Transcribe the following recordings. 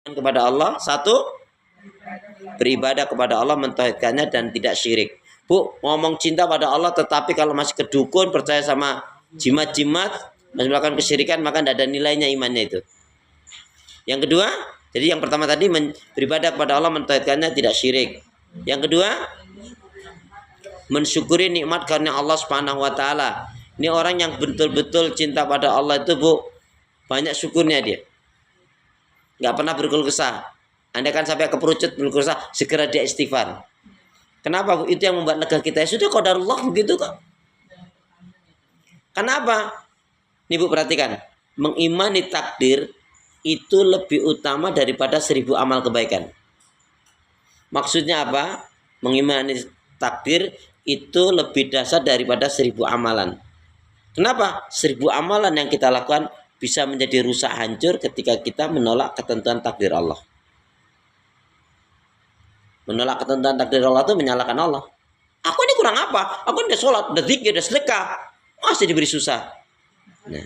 kepada Allah. Satu, beribadah kepada Allah, mentauhidkannya dan tidak syirik. Bu, ngomong cinta pada Allah tetapi kalau masih kedukun, percaya sama jimat-jimat, masih melakukan kesyirikan, maka tidak ada nilainya imannya itu. Yang kedua, jadi yang pertama tadi beribadah kepada Allah, mentauhidkannya, tidak syirik. Yang kedua, mensyukuri nikmat karena Allah Subhanahu wa taala. Ini orang yang betul-betul cinta pada Allah itu, Bu, banyak syukurnya dia. Enggak pernah berkeluh kesah. Anda kan sampai keperucut berkeluh kesah, segera dia istighfar. Kenapa, Bu? Itu yang membuat lega kita. Ya sudah, qadarullah begitu kok. Kenapa? Nih, Bu, perhatikan. Mengimani takdir itu lebih utama daripada 1000 amal kebaikan. Maksudnya apa? Mengimani takdir itu lebih dasar daripada 1000 amalan. Kenapa? 1000 amalan yang kita lakukan bisa menjadi rusak hancur ketika kita menolak ketentuan takdir Allah. Menolak ketentuan takdir Allah itu menyalahkan Allah. Aku ini kurang apa? Aku udah sholat, udah zikir, udah sedekah, masih diberi susah. Nah,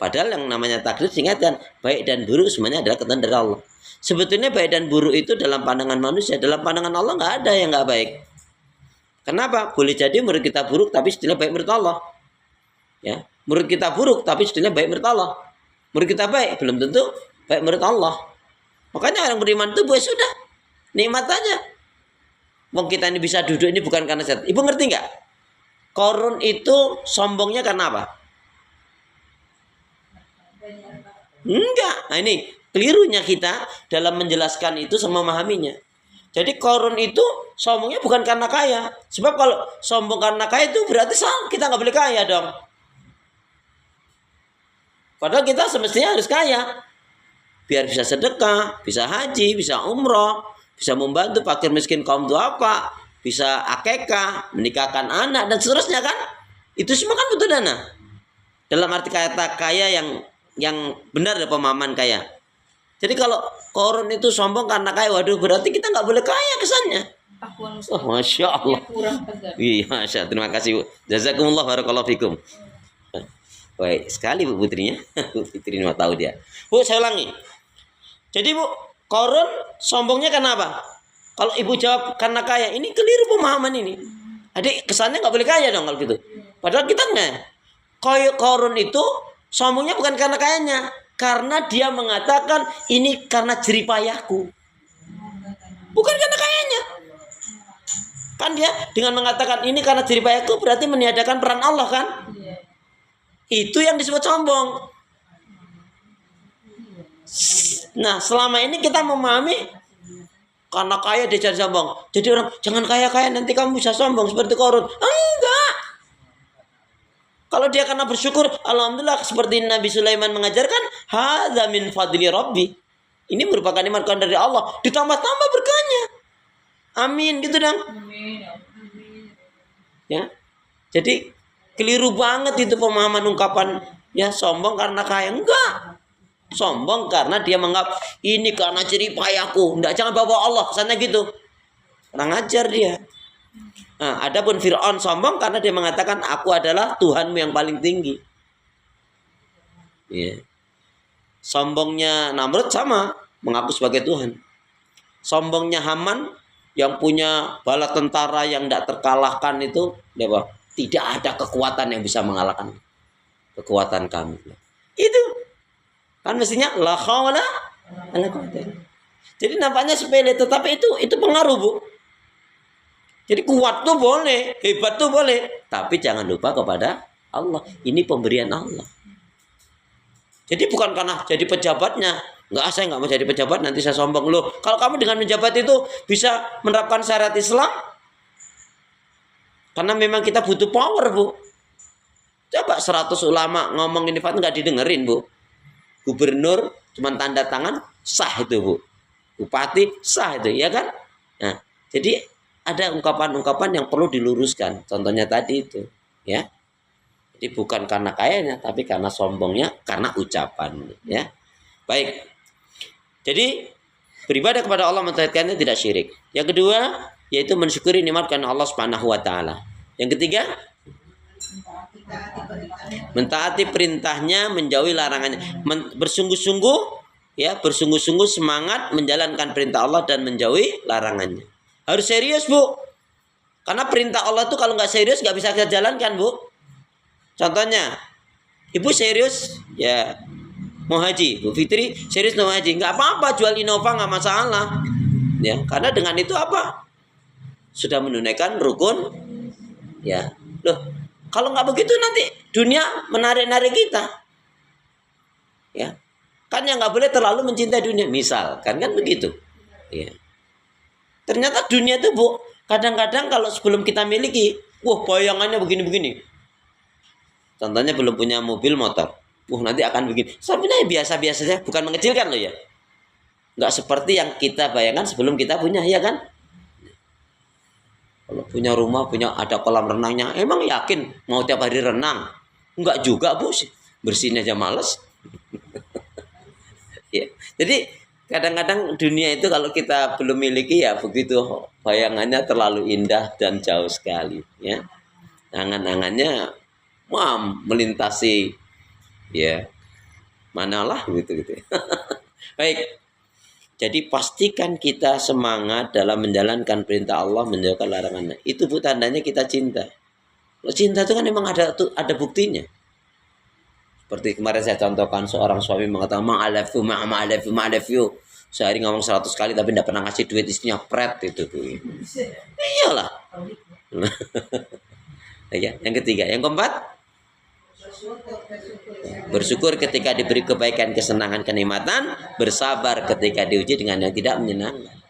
padahal yang namanya takdir, diingatkan, baik dan buruk semuanya adalah ketentuan dari Allah. Sebetulnya baik dan buruk itu dalam pandangan manusia, dalam pandangan Allah nggak ada yang nggak baik. Kenapa? Boleh jadi menurut kita buruk, tapi setidaknya baik menurut Allah. Ya, menurut kita buruk, tapi setidaknya baik menurut Allah. Menurut kita baik, belum tentu baik menurut Allah. Makanya orang beriman itu boleh sudah nikmat aja. Wong kita ini bisa duduk ini bukan karena sehat. Ibu ngerti nggak? Korun itu sombongnya karena apa? Enggak. Nah ini kelirunya kita dalam menjelaskan itu sama memahaminya. Jadi korun itu sombongnya bukan karena kaya. Sebab kalau sombong karena kaya itu berarti kita nggak boleh kaya dong. Padahal kita semestinya harus kaya. Biar bisa sedekah, bisa haji, bisa umroh, bisa membantu fakir miskin kaum duafa, bisa akekah, menikahkan anak dan seterusnya kan? Itu semua kan butuh dana. Dalam arti kata kaya yang benar ada pemahaman kaya. Jadi kalau korun itu sombong karena kaya, waduh berarti kita nggak boleh kaya kesannya. Oh, Masya Allah. Iya, Masya. Terima kasih, Bu. Jazakumullah, barakallahu fikum. Baik sekali, Bu putrinya. Bu Fitri mau tahu dia. Bu, saya ulangi. Jadi, Bu, korun sombongnya kenapa? Kalau Ibu jawab karena kaya, ini keliru pemahaman ini. Adik, kesannya nggak boleh kaya dong kalau gitu. Padahal kita nggak. Korun itu sombongnya bukan karena kayanya, karena dia mengatakan ini karena jeripayahku. Bukan karena kayanya. Kan dia dengan mengatakan ini karena jeripayahku berarti meniadakan peran Allah kan? Itu yang disebut sombong. Nah, selama ini kita memahami karena kaya dia jadi sombong. Jadi orang jangan kaya-kaya nanti kamu bisa sombong seperti korun. Enggak. Kalau dia karena bersyukur, alhamdulillah seperti Nabi Sulaiman mengajarkan, hadza min fadli rabbi. Ini merupakan nikmat dari Allah, ditambah-tambah berkahnya. Amin gitu dong. Ya. Jadi keliru banget itu pemahaman ungkapan ya sombong karena kaya. Enggak. Sombong karena dia menganggap ini karena jeripayahku. Enggak, jangan bawa Allah kesannya gitu. Kurang ajar dia. Nah, adapun Fir'aun sombong karena dia mengatakan aku adalah Tuhanmu yang paling tinggi. Ya. Sombongnya Namrud sama, mengaku sebagai Tuhan. Sombongnya Haman yang punya bala tentara yang tidak terkalahkan itu, dia bahwa tidak ada kekuatan yang bisa mengalahkan kekuatan kami. Itu kan mestinya la haula wala quwwata. Jadi nampaknya sepele, tetapi itu pengaruh, Bu. Jadi kuat tuh boleh, hebat tuh boleh, tapi jangan lupa kepada Allah. Ini pemberian Allah. Jadi bukan karena jadi pejabatnya. Enggak, saya nggak mau jadi pejabat, nanti saya sombong. Loh, kalau kamu dengan menjabat itu bisa menerapkan syariat Islam, karena memang kita butuh power, Bu. Coba 100 ulama ngomong ini nggak didengerin, Bu. Gubernur cuma tanda tangan, sah itu, Bu. Bupati, sah itu, ya kan? Nah, jadi ada ungkapan-ungkapan yang perlu diluruskan. Contohnya tadi itu, ya. Jadi bukan karena kayanya, tapi karena sombongnya, karena ucapan, ya. Baik. Jadi beribadah kepada Allah, mentauhidkannya, tidak syirik. Yang kedua, yaitu mensyukuri nikmat karena Allah Subhanahu wa taala. Yang ketiga, mentaati perintahnya, menjauhi larangannya. Bersungguh-sungguh ya bersungguh-sungguh semangat menjalankan perintah Allah dan menjauhi larangannya. Harus serius, Bu. Karena perintah Allah itu kalau nggak serius nggak bisa kita jalankan, Bu. Contohnya, Ibu serius ya mau haji, Bu Fitri serius mau haji, nggak apa-apa jual Innova nggak masalah. Ya, karena dengan itu apa? Sudah menunaikan rukun. Ya, loh, kalau nggak begitu nanti dunia menarik-narik kita. Ya, kan yang nggak boleh terlalu mencintai dunia. Misal, kan begitu. Ya. Ternyata dunia itu, Bu, kadang-kadang kalau sebelum kita miliki, wah bayangannya begini-begini. Contohnya belum punya mobil motor. Wah nanti akan begini. Sebenarnya biasa-biasa saja, bukan mengecilkan loh ya. Nggak seperti yang kita bayangkan sebelum kita punya, ya kan? Kalau punya rumah, punya ada kolam renangnya, emang yakin mau tiap hari renang? Enggak juga, Bu. Bersihin aja males. Ya. Jadi kadang-kadang dunia itu kalau kita belum miliki ya begitu, bayangannya terlalu indah dan jauh sekali. Ya, angan-angannya melintasi, ya manalah gitu. Baik. Jadi pastikan kita semangat dalam menjalankan perintah Allah, menjauhkan larangannya. Itu Bu tandanya kita cinta. Cinta itu kan memang ada buktinya. Seperti kemarin saya contohkan seorang suami mengatakan I love you. Sehari ngomong 100 kali tapi tidak pernah ngasih duit istrinya, pret itu Bu. Iyalah. Yang ketiga, yang keempat, bersyukur ketika diberi kebaikan, kesenangan, kenikmatan, bersabar ketika diuji dengan yang tidak menyenangkan.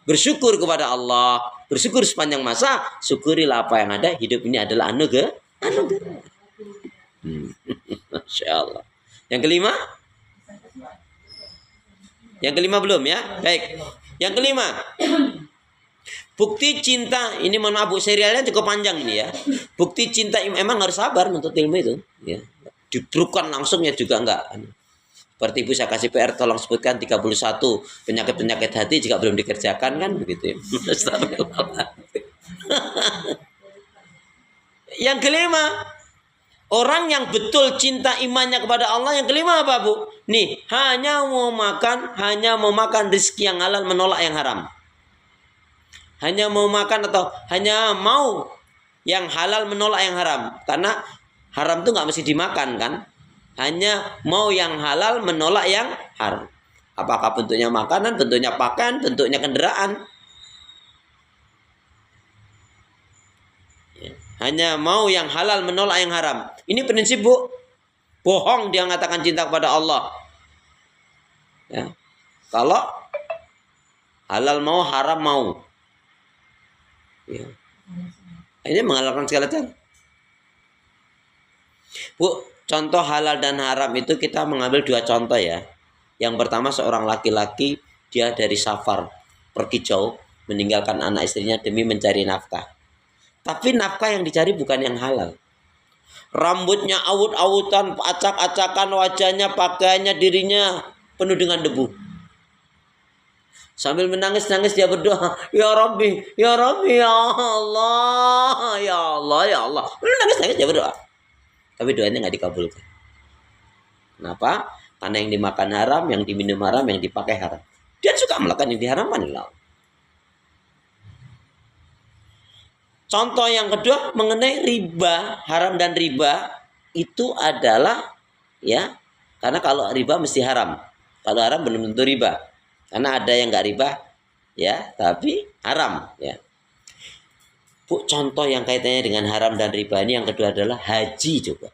Bersyukur kepada Allah, bersyukur sepanjang masa, syukurilah apa yang ada. Hidup ini adalah anugerah. Masya Allah. Yang kelima? Yang kelima belum ya? Baik. Yang kelima, bukti cinta. Ini mohon maaf Bu, serialnya cukup panjang ini ya. Bukti cinta emang harus sabar untuk ilmu itu. Ya. Dibrukan langsung ya juga enggak. Seperti Ibu saya kasih PR, tolong sebutkan 31 penyakit-penyakit hati jika belum dikerjakan, kan begitu ya. Yang kelima, orang yang betul cinta imannya kepada Allah, yang kelima apa Bu? Nih, hanya mau makan rezeki yang halal, menolak yang haram. Hanya mau makan atau hanya mau yang halal, menolak yang haram. Karena haram itu nggak mesti dimakan kan. Hanya mau yang halal, menolak yang haram. Apakah bentuknya makanan, bentuknya pakaian, bentuknya kendaraan. Hanya mau yang halal, menolak yang haram. Ini prinsip Bu. Bohong dia mengatakan cinta kepada Allah. Ya. Kalau halal mau, haram mau. Ya. Ini menghalalkan segala cara. Bu, contoh halal dan haram itu kita mengambil dua contoh ya. Yang pertama, seorang laki-laki, dia dari safar, pergi jauh, meninggalkan anak istrinya demi mencari nafkah. Tapi nafkah yang dicari bukan yang halal. Rambutnya awut-awutan, acak-acakan wajahnya, pakaiannya, dirinya penuh dengan debu. Sambil menangis-nangis dia berdoa, Ya Rabbi, Ya Rabbi, Ya Allah, Ya Allah, Ya Allah. Menangis-nangis dia berdoa. Tapi doanya nggak dikabulkan. Kenapa? Karena yang dimakan haram, yang diminum haram, yang dipakai haram. Dia suka melakukan yang diharamkan. Contoh yang kedua mengenai riba, haram dan riba itu adalah ya, karena kalau riba mesti haram. Kalau haram belum tentu riba. Karena ada yang nggak riba ya, tapi haram ya. Bu, contoh yang kaitannya dengan haram dan riba ini yang kedua adalah haji juga.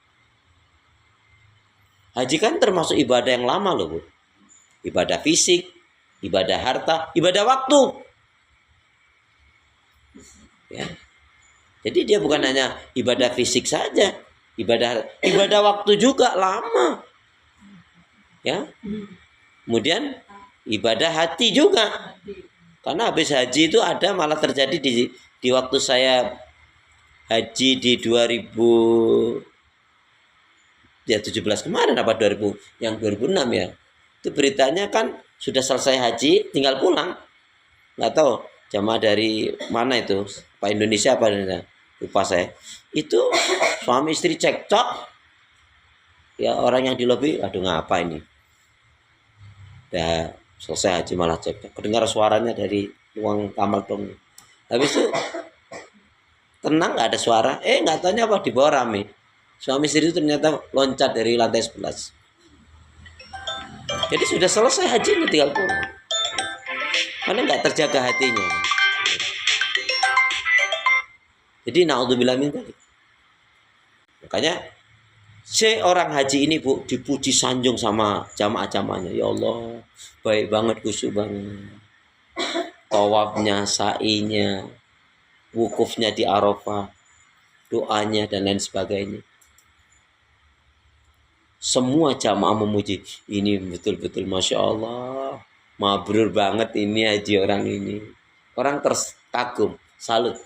Haji kan termasuk ibadah yang lama loh Bu. Ibadah fisik, ibadah harta, ibadah waktu. Ya. Jadi dia bukan hanya ibadah fisik saja, ibadah waktu juga lama. Ya. Kemudian ibadah hati juga. Karena habis haji itu ada malah terjadi di waktu saya haji di 2017 kemarin apa 2000 yang 2006 ya. Itu beritanya kan sudah selesai haji tinggal pulang. Nggak tahu jamaah dari mana itu, Pak Indonesia apa Indonesia, lupa saya. Itu suami istri cekcok. Ya orang yang di lobi, aduh ngapa ini? Udah selesai haji malah cek. Kedengar suaranya dari ruang kamar dong. Habis itu tenang, nggak ada suara. Nggak tanya apa, di bawah rame. Suami istri itu ternyata loncat dari lantai 11. Jadi sudah selesai hajinya, tinggal pulang. Karena nggak terjaga hatinya. Jadi naudzubillah min dzalik. Makanya seorang haji ini Bu dipuji sanjung sama jamaah-jamaahnya. Ya Allah, baik banget, khusyuk banget. Tawafnya, sa'inya, wukufnya di Arafah, doanya dan lain sebagainya. Semua jamaah memuji. Ini betul-betul Masya Allah, mabrur banget ini haji orang ini. Orang terkagum, salut.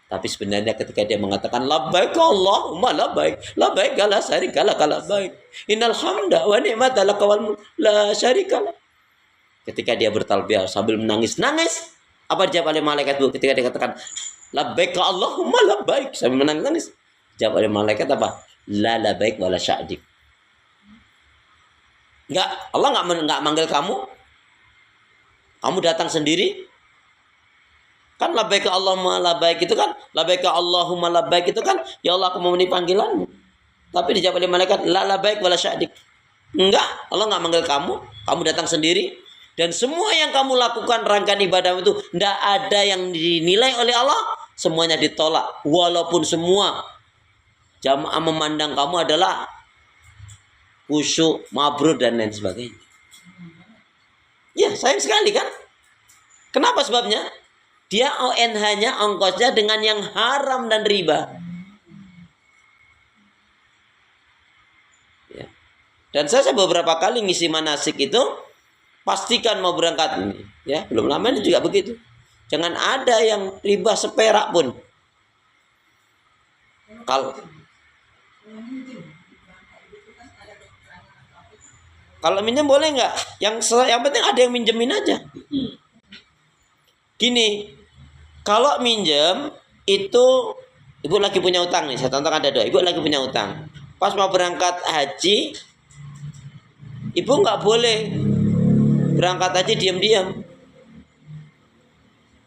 Tapi sebenarnya ketika dia mengatakan labbaik Allahumma labbaik, labbaik la syarika lak labbaik, innal hamda wa ni'mata lak wal mulk la syarika lak. Ketika dia bertalbiyah sambil menangis, apa dijawab oleh malaikat Bu ketika dia katakan labbaik Allahumma labbaik sambil menangis? Jawab oleh malaikat apa? La labbaik wa la sya'dik. Enggak, Allah enggak manggil kamu. Kamu datang sendiri. Kan labbaik Allahumma labbaik itu kan, labbaik Allahumma labbaik itu kan, ya Allah aku memenuhi panggilanmu. Tapi dijawab oleh malaikat, la labbaik wala sya'dik. Enggak, Allah enggak manggil kamu, kamu datang sendiri. Dan semua yang kamu lakukan rangkaian ibadah itu enggak ada yang dinilai oleh Allah, semuanya ditolak. Walaupun semua jamaah memandang kamu adalah khusyuk, mabrur dan lain sebagainya. Ya, sayang sekali kan? Kenapa sebabnya? Dia ONH-nya, ongkosnya dengan yang haram dan riba. Ya. Dan saya beberapa kali ngisi manasik itu, pastikan mau berangkat ini. Ya, belum lama ini juga begitu. Jangan ada yang riba seperak pun. Kalau minjem boleh nggak? Yang penting ada yang minjemin aja. Gini. Kalau minjem itu ibu lagi punya utang nih, saya contohkan ada 2, ibu lagi punya utang. Pas mau berangkat haji, ibu nggak boleh berangkat haji diam-diam.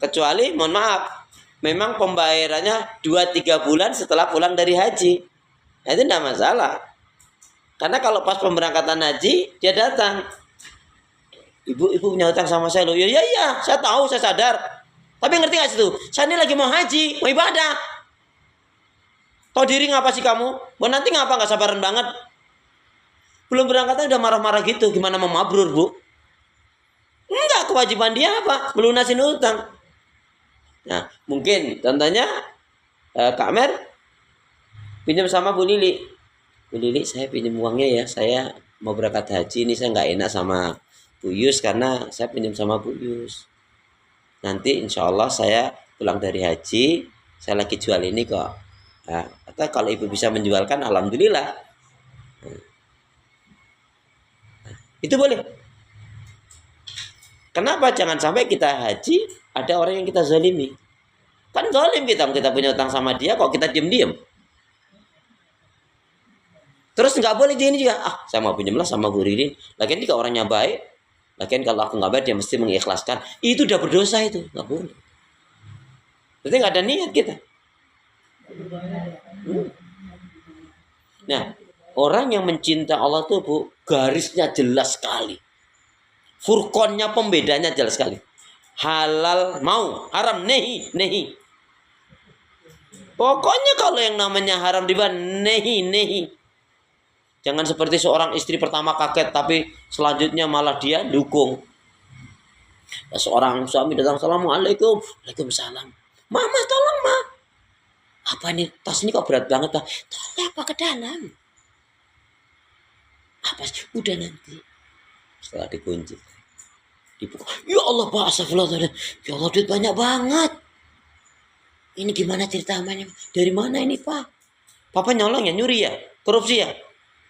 Kecuali, mohon maaf, memang pembayarannya 2-3 bulan setelah pulang dari haji. Nah, itu tidak masalah. Karena kalau pas pemberangkatan haji, dia datang. Ibu punya utang sama saya loh. Ya, saya tahu, saya sadar. Tapi ngerti gak situ? Saya ini lagi mau haji, mau ibadah. Tahu diri ngapa sih kamu? Mau nanti ngapa gak sabaran banget? Belum berangkat udah marah-marah gitu. Gimana mau mabrur, Bu? Enggak, kewajiban dia apa? Melunasin utang. Nah, mungkin contohnya Kak Mer pinjam sama Bu Lili. Bu Lili, saya pinjam uangnya ya. Saya mau berangkat haji, ini saya gak enak sama Bu Yus karena saya pinjam sama Bu Yus. Nanti insya Allah saya pulang dari haji, saya lagi jual ini kok. Nah, atau kalau ibu bisa menjualkan, alhamdulillah. Nah, itu boleh. Kenapa jangan sampai kita haji, ada orang yang kita zalimi. Kan zalim kita punya utang sama dia, kok kita diam-diam. Terus nggak boleh dia ini juga. Saya mau pinjamlah sama Bu Ririn. Lagian jika orangnya baik, lagian kalau aku nggak baik dia mesti mengikhlaskan. Itu udah berdosa itu, nggak boleh. Berarti nggak ada niat kita. Nah, orang yang mencinta Allah tuh Bu, garisnya jelas sekali. Furqonnya, pembedanya jelas sekali. Halal mau, haram nehi. Pokoknya kalau yang namanya haram riba nehi. Jangan seperti seorang istri pertama kaget tapi selanjutnya malah dia dukung. Seorang suami datang, Assalamualaikum. Waalaikumsalam. Mama tolong Ma. Apa ini? Tas ini kok berat banget Pak? Tolong apa ke dalam? Apa sih? Udah nanti. Setelah dikunci. Dibuka. Ya Allah Pak, astagfirullahaladzim. Ya Allah duit banyak banget. Ini gimana cerita namanya? Dari mana ini Pak? Papa nyolong ya, nyuri ya? Korupsi ya?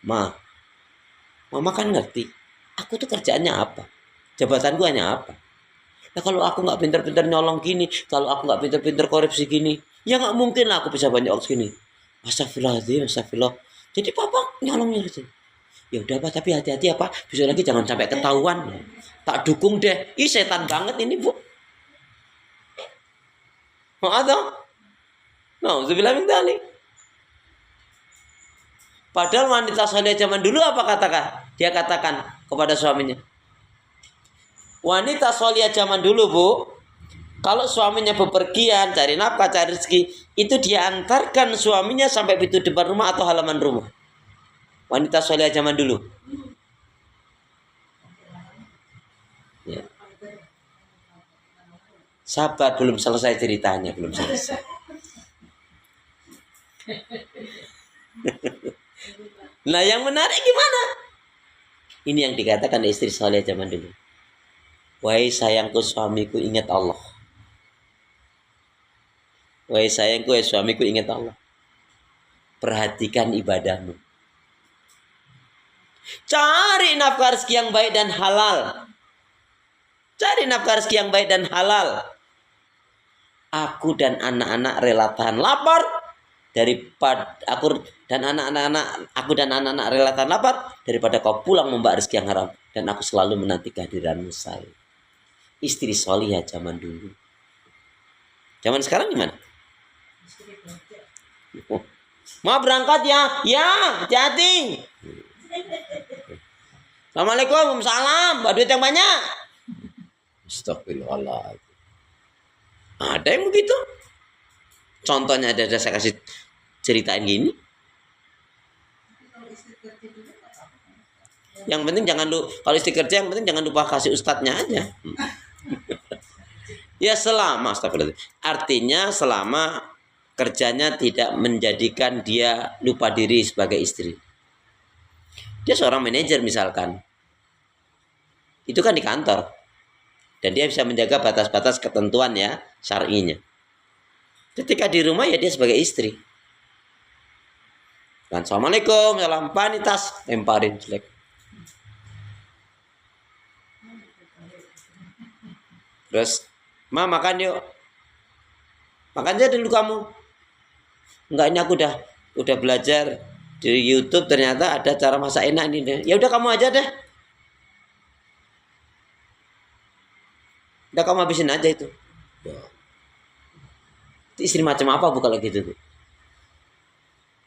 Mama kan ngerti. Aku tuh kerjaannya apa? Jabatan gue hanya apa? Nah kalau aku nggak pinter-pinter nyolong gini, kalau aku nggak pinter-pinter korupsi gini, ya nggak mungkin lah aku bisa banyak uang segini. Astagfirullah. Jadi papa nyolongnya gitu. Ya udah Pak, tapi hati-hati ya Pak, besok lagi jangan sampai ketahuan. Tak dukung deh. Ih, setan banget ini, Bu. Mau atau? Nah, sebilang minta nih. Padahal wanita soleh zaman dulu apa katakan? Dia katakan kepada suaminya. Wanita soleh zaman dulu, Bu, kalau suaminya bepergian cari nafkah, cari rezeki, itu dia antarkan suaminya sampai pintu depan rumah atau halaman rumah. Wanita soleh zaman dulu. Ya. Sabar, belum selesai ceritanya, belum selesai. Nah, yang menarik gimana? Ini yang dikatakan istri soleh zaman dulu. Wahai sayangku suamiku, ingat Allah. Wahai sayangku, wahai suamiku, ingat Allah. Perhatikan ibadahmu. Cari nafkah rezeki yang baik dan halal. Cari nafkah rezeki yang baik dan halal. Aku dan anak-anak rela tahan lapar daripada aku dan anak-anak rela tahan lapar daripada kau pulang membawa rezeki yang haram, dan aku selalu menanti kehadiranmu say. Istri solihah zaman dulu. Zaman sekarang gimana? Mau berangkat ya? Ya, hati-hati. Assalamualaikum, salam. Buat duit yang banyak. Astagfirullahaladzim. Ada yang begitu. Contohnya ada saya kasih ceritain gini. Yang penting jangan kalau istri kerja, yang penting jangan lupa kasih ustadznya aja. Ya selama, artinya selama kerjanya tidak menjadikan dia lupa diri sebagai istri. Dia seorang manajer misalkan, itu kan di kantor, dan dia bisa menjaga batas-batas ketentuan ya syar'inya. Ketika di rumah ya dia sebagai istri. Dan assalamualaikum, salam panitas, lemparin jelek. Terus, Ma makan yuk. Makan aja dulu kamu. Enggak, ini aku udah belajar di YouTube, ternyata ada cara masak enak ini. Ya udah kamu aja deh. Udah kamu habisin aja itu. Itu istri macam apa bu kalau gitu tuh?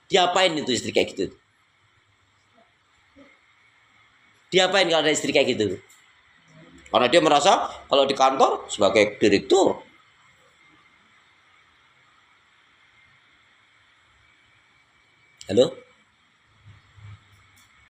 Diapain itu istri kayak gitu? Diapain kalau ada istri kayak gitu? Karena dia merasa kalau di kantor sebagai direktur. Halo?